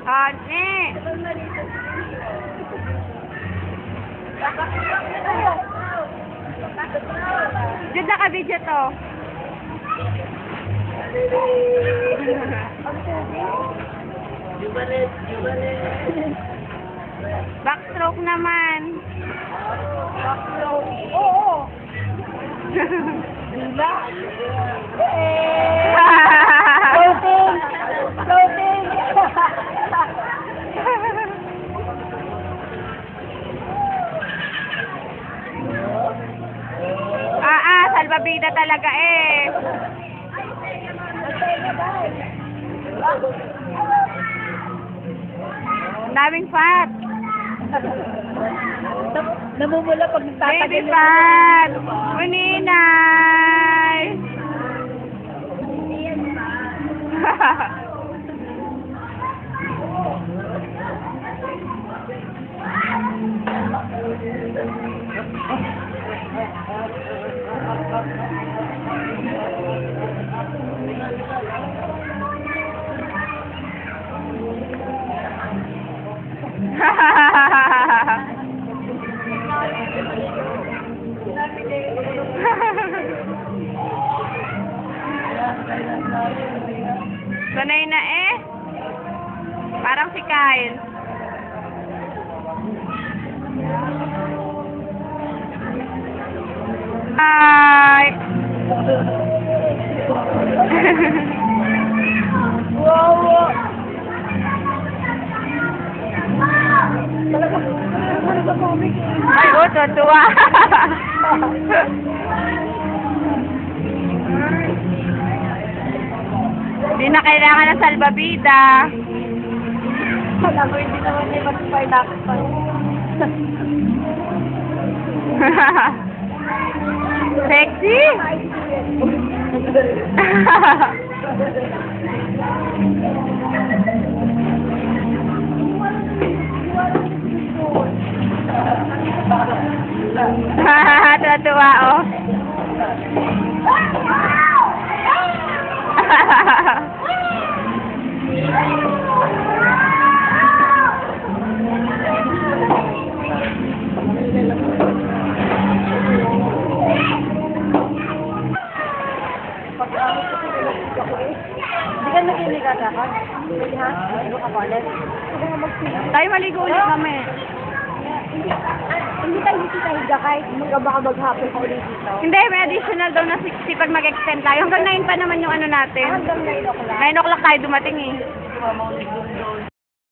Honey! Diyan naka-video to. Backstroke naman. Backstroke. Oo. Dila. Floating. Floating. Salbabida talaga eh. Ang daming fat. Namumula pag nagtatagil. Baby fat. Uninay. Sanay na eh. Parang si Kyle. Hi. Wow. Ay, oh, tuwa. Hindi na kailangan ng salbabida. Alam ko, hindi naman niya mag-spy-lock pa. Sexy? Tuwa-tuwa, oh. Hindi ka nag-inigat ako? Hindi ha? Ano ka ulit? Tayo maligo ulit kami. Hindi tayo dito higa kahit baka maghapon ka ulit dito. Hindi, may additional daw na 60 pag mag-extend tayo. Hanggang 9 pa naman yung ano natin. Hanggang 9 o'clock. 9 o'clock tayo dumating eh.